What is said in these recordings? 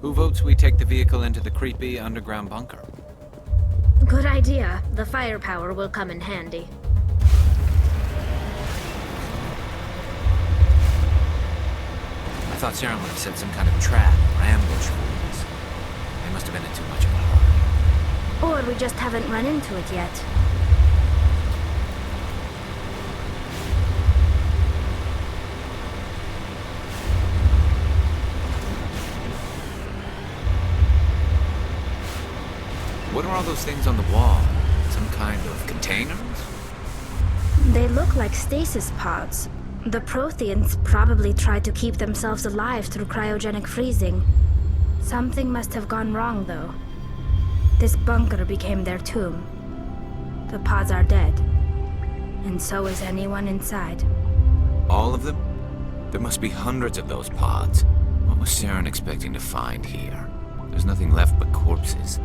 Who votes we take the vehicle into the creepy underground bunker? Good idea. The firepower will come in handy. I thought Sarah would have set some kind of trap or ambush for us. They must have been in too much of a hurry. Or we just haven't run into it yet. What are all those things on the wall? Some kind of containers? They look like stasis pods. The Protheans probably tried to keep themselves alive through cryogenic freezing. Something must have gone wrong, though. This bunker became their tomb. The pods are dead. And so is anyone inside. All of them? There must be hundreds of those pods. What was Saren expecting to find here? There's nothing left but corpses.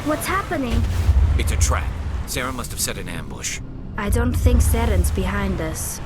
What's happening? It's a trap. Sarah must have set an ambush. I don't think Saren's behind us.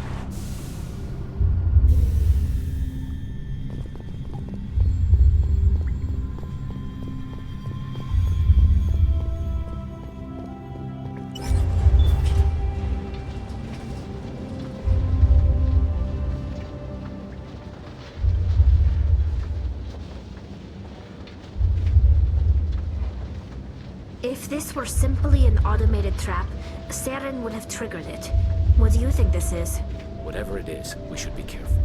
If this were simply an automated trap, Saren would have triggered it. What do you think this is? Whatever it is, we should be careful.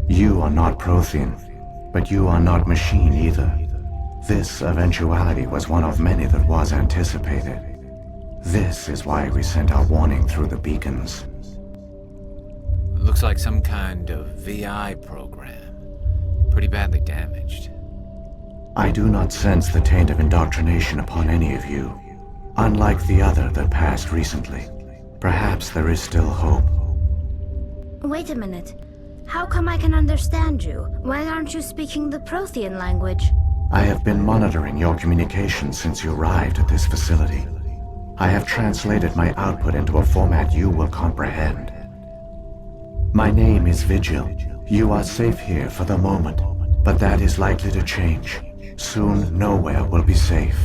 You are not Prothean, but you are not machine either. This eventuality was one of many that was anticipated. This is why we sent our warning through the beacons. It looks like some kind of VI program. Pretty badly damaged. I do not sense the taint of indoctrination upon any of you, unlike the other that passed recently. Perhaps there is still hope. Wait a minute. How come I can understand you? Why aren't you speaking the Prothean language? I have been monitoring your communications since you arrived at this facility. I have translated my output into a format you will comprehend. My name is Vigil. You are safe here for the moment, but that is likely to change. Soon, nowhere will be safe.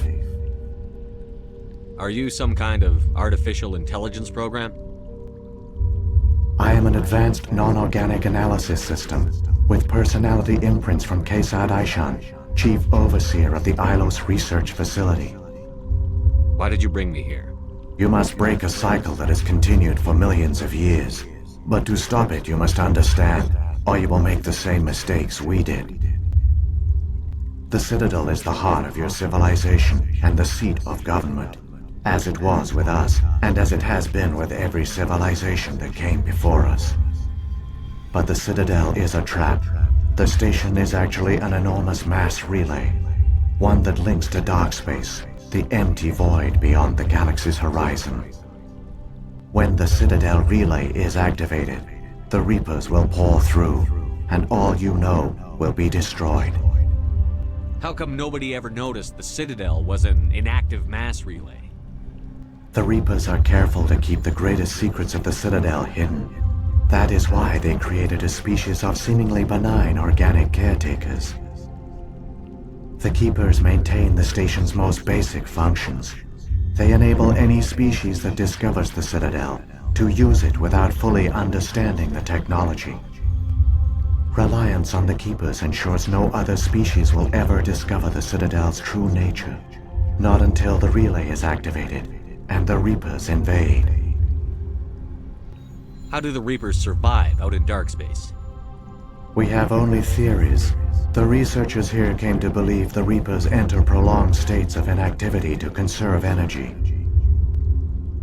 Are you some kind of artificial intelligence program? I am an advanced non-organic analysis system with personality imprints from Kesad Aishan, Chief Overseer of the Ilos Research Facility. Why did you bring me here? You must break a cycle that has continued for millions of years. But to stop it, you must understand, or you will make the same mistakes we did. The Citadel is the heart of your civilization and the seat of government, as it was with us, and as it has been with every civilization that came before us. But the Citadel is a trap. The station is actually an enormous mass relay, one that links to dark space, the empty void beyond the galaxy's horizon. When the Citadel relay is activated, the Reapers will pour through, and all you know will be destroyed. How come nobody ever noticed the Citadel was an inactive mass relay? The Reapers are careful to keep the greatest secrets of the Citadel hidden. That is why they created a species of seemingly benign organic caretakers. The Keepers maintain the station's most basic functions. They enable any species that discovers the Citadel to use it without fully understanding the technology. Reliance on the Keepers ensures no other species will ever discover the Citadel's true nature. Not until the relay is activated and the Reapers invade. How do the Reapers survive out in dark space? We have only theories. The researchers here came to believe the Reapers enter prolonged states of inactivity to conserve energy.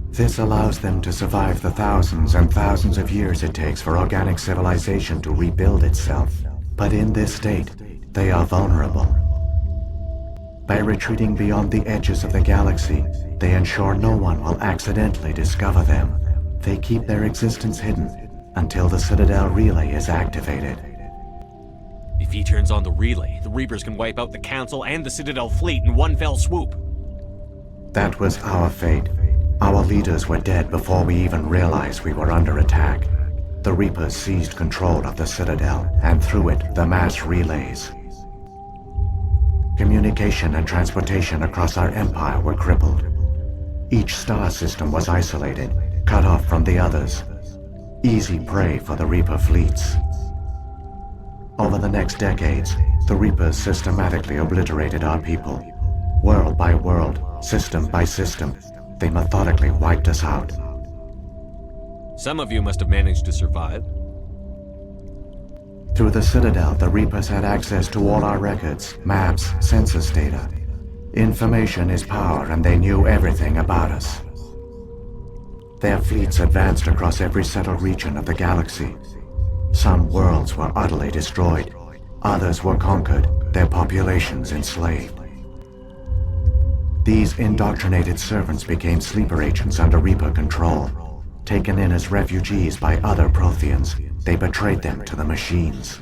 This allows them to survive the thousands and thousands of years it takes for organic civilization to rebuild itself. But in this state, they are vulnerable. By retreating beyond the edges of the galaxy, they ensure no one will accidentally discover them. They keep their existence hidden until the Citadel relay is activated. If he turns on the relay, the Reapers can wipe out the Council and the Citadel fleet in one fell swoop. That was our fate. Our leaders were dead before we even realized we were under attack. The Reapers seized control of the Citadel, and through it, the mass relays. Communication and transportation across our empire were crippled. Each star system was isolated, cut off from the others. Easy prey for the Reaper fleets. Over the next decades, the Reapers systematically obliterated our people. World by world, system by system, they methodically wiped us out. Some of you must have managed to survive. Through the Citadel, the Reapers had access to all our records, maps, census data. Information is power, and they knew everything about us. Their fleets advanced across every settled region of the galaxy. Some worlds were utterly destroyed. Others were conquered, their populations enslaved. These indoctrinated servants became sleeper agents under Reaper control. Taken in as refugees by other Protheans, they betrayed them to the machines.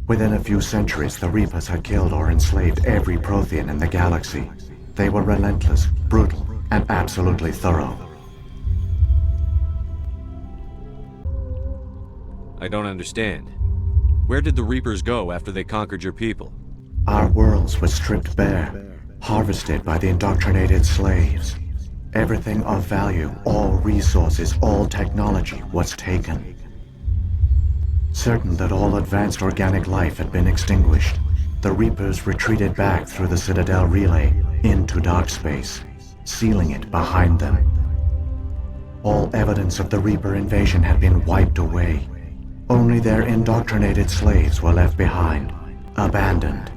Within a few centuries, the Reapers had killed or enslaved every Prothean in the galaxy. They were relentless, brutal, and absolutely thorough. I don't understand. Where did the Reapers go after they conquered your people? Our worlds were stripped bare, harvested by the indoctrinated slaves. Everything of value, all resources, all technology was taken. Certain that all advanced organic life had been extinguished, the Reapers retreated back through the Citadel relay into dark space, sealing it behind them. All evidence of the Reaper invasion had been wiped away. Only their indoctrinated slaves were left behind, abandoned.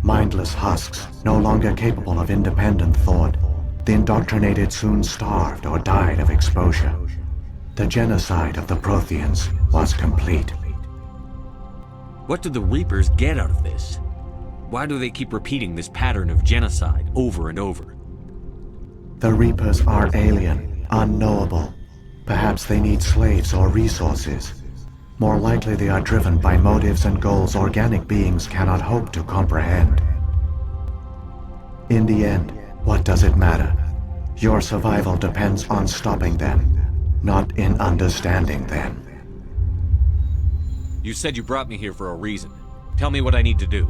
Mindless husks, no longer capable of independent thought, the indoctrinated soon starved or died of exposure. The genocide of the Protheans was complete. What do the Reapers get out of this? Why do they keep repeating this pattern of genocide over and over? The Reapers are alien, unknowable. Perhaps they need slaves or resources. More likely they are driven by motives and goals organic beings cannot hope to comprehend. In the end, what does it matter? Your survival depends on stopping them, not in understanding them. You said you brought me here for a reason. Tell me what I need to do.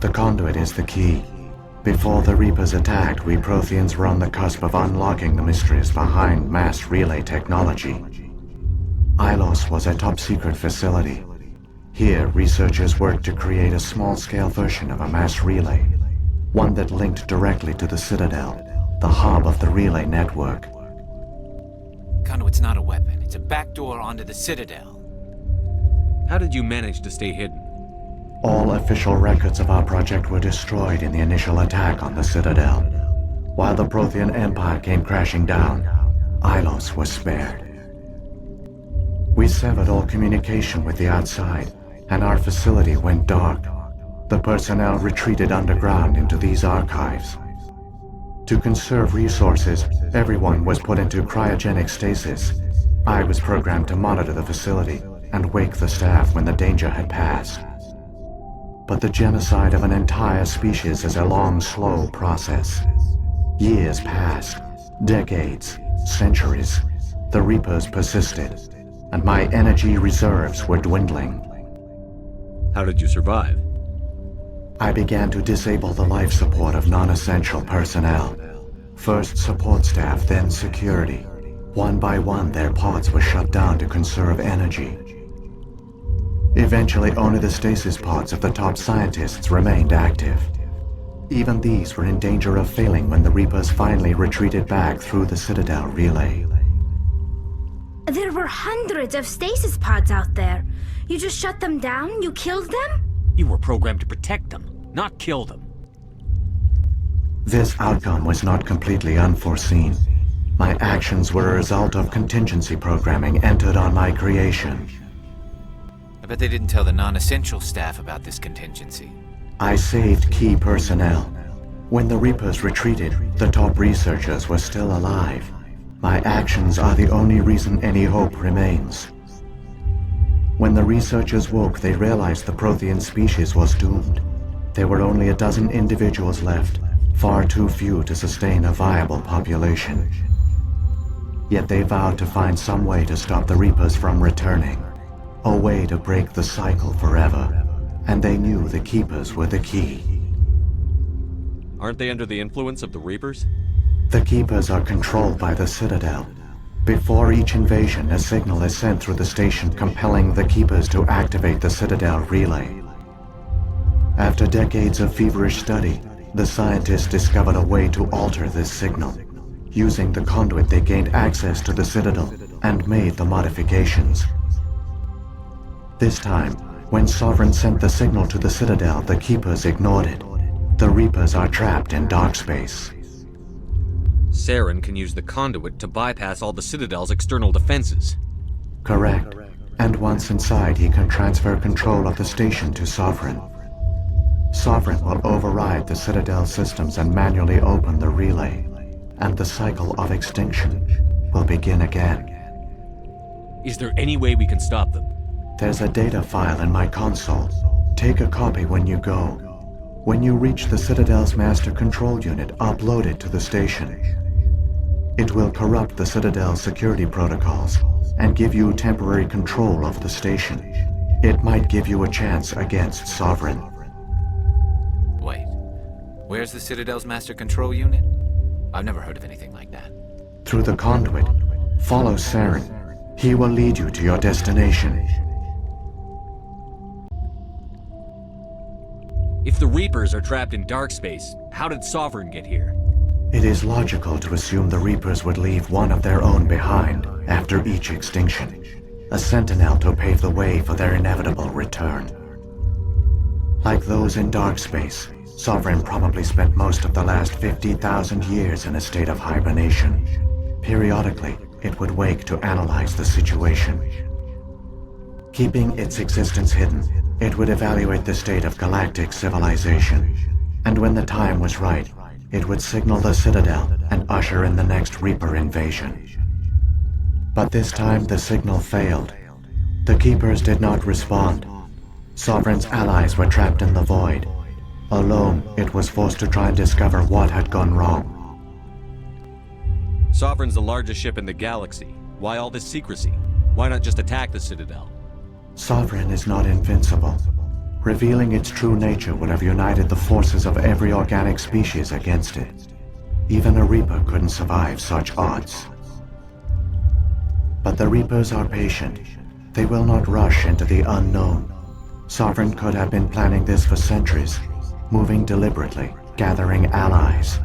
The conduit is the key. Before the Reapers attacked, we Protheans were on the cusp of unlocking the mysteries behind mass relay technology. Ilos was a top-secret facility. Here, researchers worked to create a small-scale version of a mass relay, one that linked directly to the Citadel, the hub of the relay network. Conduit's not a weapon. It's a backdoor onto the Citadel. How did you manage to stay hidden? All official records of our project were destroyed in the initial attack on the Citadel. While the Prothean Empire came crashing down, Ilos was spared. We severed all communication with the outside, and our facility went dark. The personnel retreated underground into these archives. To conserve resources, everyone was put into cryogenic stasis. I was programmed to monitor the facility and wake the staff when the danger had passed. But the genocide of an entire species is a long, slow process. Years passed, decades, centuries. The Reapers persisted, and my energy reserves were dwindling. How did you survive? I began to disable the life support of non-essential personnel. First support staff, then security. One by one, their pods were shut down to conserve energy. Eventually, only the stasis pods of the top scientists remained active. Even these were in danger of failing when the Reapers finally retreated back through the Citadel relay. There were hundreds of stasis pods out there. You just shut them down? You killed them? You were programmed to protect them, not kill them. This outcome was not completely unforeseen. My actions were a result of contingency programming entered on my creation. I bet they didn't tell the non-essential staff about this contingency. I saved key personnel. When the Reapers retreated, the top researchers were still alive. My actions are the only reason any hope remains. When the researchers woke, they realized the Prothean species was doomed. There were only a dozen individuals left, far too few to sustain a viable population. Yet they vowed to find some way to stop the Reapers from returning. A way to break the cycle forever. And they knew the Keepers were the key. Aren't they under the influence of the Reapers? The Keepers are controlled by the Citadel. Before each invasion, a signal is sent through the station compelling the Keepers to activate the Citadel relay. After decades of feverish study, the scientists discovered a way to alter this signal. Using the conduit, they gained access to the Citadel and made the modifications. This time, when Sovereign sent the signal to the Citadel, the Keepers ignored it. The Reapers are trapped in dark space. Saren can use the conduit to bypass all the Citadel's external defenses. Correct. And once inside, he can transfer control of the station to Sovereign. Sovereign will override the Citadel systems and manually open the relay. And the cycle of extinction will begin again. Is there any way we can stop them? There's a data file in my console. Take a copy when you go. When you reach the Citadel's master control unit, upload it to the station. It will corrupt the Citadel's security protocols and give you temporary control of the station. It might give you a chance against Sovereign. Wait, where's the Citadel's master control unit? I've never heard of anything like that. Through the conduit, follow Saren. He will lead you to your destination. If the Reapers are trapped in dark space, how did Sovereign get here? It is logical to assume the Reapers would leave one of their own behind after each extinction. A sentinel to pave the way for their inevitable return. Like those in dark space, Sovereign probably spent most of the last 50,000 years in a state of hibernation. Periodically, it would wake to analyze the situation. Keeping its existence hidden, it would evaluate the state of galactic civilization. And when the time was right, it would signal the Citadel and usher in the next Reaper invasion. But this time the signal failed. The Keepers did not respond. Sovereign's allies were trapped in the void. Alone, it was forced to try and discover what had gone wrong. Sovereign's the largest ship in the galaxy. Why all this secrecy? Why not just attack the Citadel? Sovereign is not invincible. Revealing its true nature would have united the forces of every organic species against it. Even a Reaper couldn't survive such odds. But the Reapers are patient. They will not rush into the unknown. Sovereign could have been planning this for centuries, moving deliberately, gathering allies.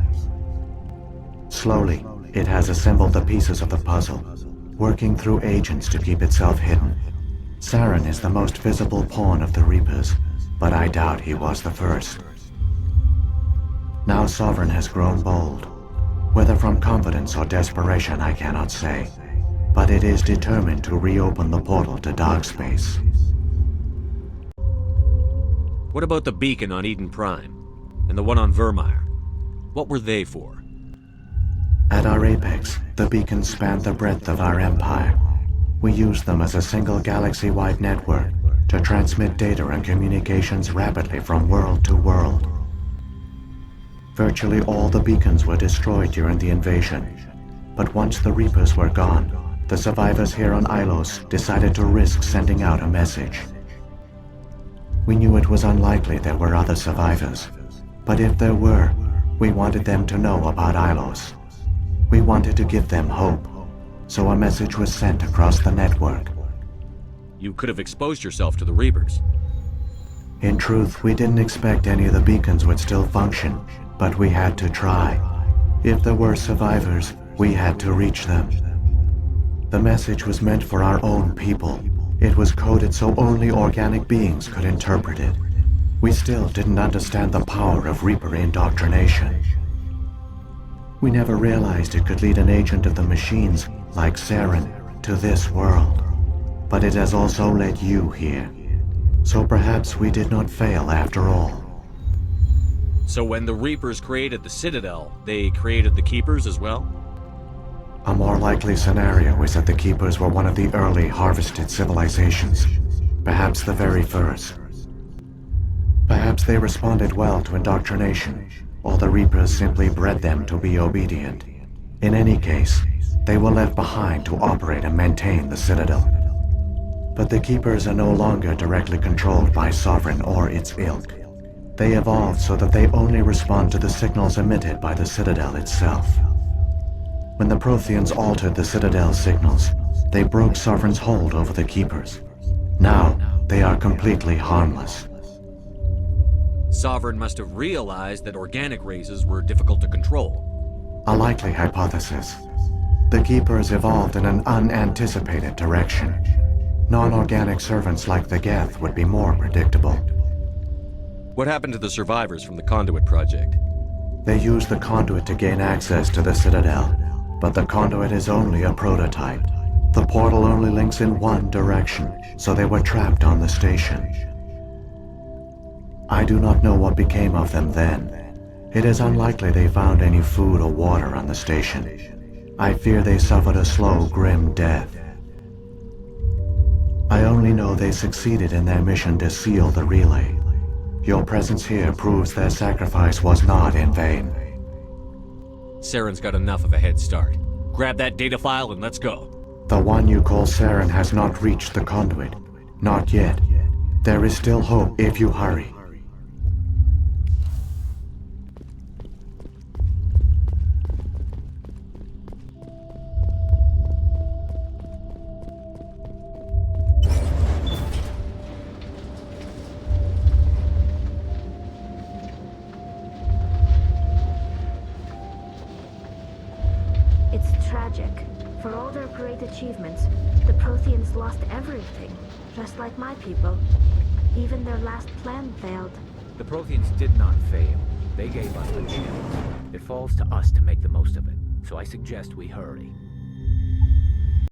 Slowly, it has assembled the pieces of the puzzle, working through agents to keep itself hidden. Saren is the most visible pawn of the Reapers, but I doubt he was the first. Now Sovereign has grown bold. Whether from confidence or desperation, I cannot say. But it is determined to reopen the portal to dark space. What about the beacon on Eden Prime? And the one on Vermeer? What were they for? At our apex, the beacons spanned the breadth of our empire. We used them as a single galaxy-wide network to transmit data and communications rapidly from world to world. Virtually all the beacons were destroyed during the invasion, but once the Reapers were gone, the survivors here on Ilos decided to risk sending out a message. We knew it was unlikely there were other survivors, but if there were, we wanted them to know about Ilos. We wanted to give them hope, so a message was sent across the network. You could have exposed yourself to the Reapers. In truth, we didn't expect any of the beacons would still function, but we had to try. If there were survivors, we had to reach them. The message was meant for our own people. It was coded so only organic beings could interpret it. We still didn't understand the power of Reaper indoctrination. We never realized it could lead an agent of the machines, like Saren, to this world. But it has also led you here. So perhaps we did not fail after all. So when the Reapers created the Citadel, they created the Keepers as well? A more likely scenario is that the Keepers were one of the early harvested civilizations. Perhaps the very first. Perhaps they responded well to indoctrination, or the Reapers simply bred them to be obedient. In any case, they were left behind to operate and maintain the Citadel. But the Keepers are no longer directly controlled by Sovereign or its ilk. They evolved so that they only respond to the signals emitted by the Citadel itself. When the Protheans altered the Citadel's signals, they broke Sovereign's hold over the Keepers. Now, they are completely harmless. Sovereign must have realized that organic races were difficult to control. A likely hypothesis. The Keepers evolved in an unanticipated direction. Non-organic servants like the Geth would be more predictable. What happened to the survivors from the Conduit Project? They used the conduit to gain access to the Citadel, but the conduit is only a prototype. The portal only links in one direction, so they were trapped on the station. I do not know what became of them then. It is unlikely they found any food or water on the station. I fear they suffered a slow, grim death. I only know they succeeded in their mission to seal the relay. Your presence here proves their sacrifice was not in vain. Saren's got enough of a head start. Grab that data file and let's go. The one you call Saren has not reached the conduit. Not yet. There is still hope if you hurry. It's tragic. For all their great achievements, the Protheans lost everything, just like my people. Even their last plan failed. The Protheans did not fail. They gave us the chance. It falls to us to make the most of it, so I suggest we hurry.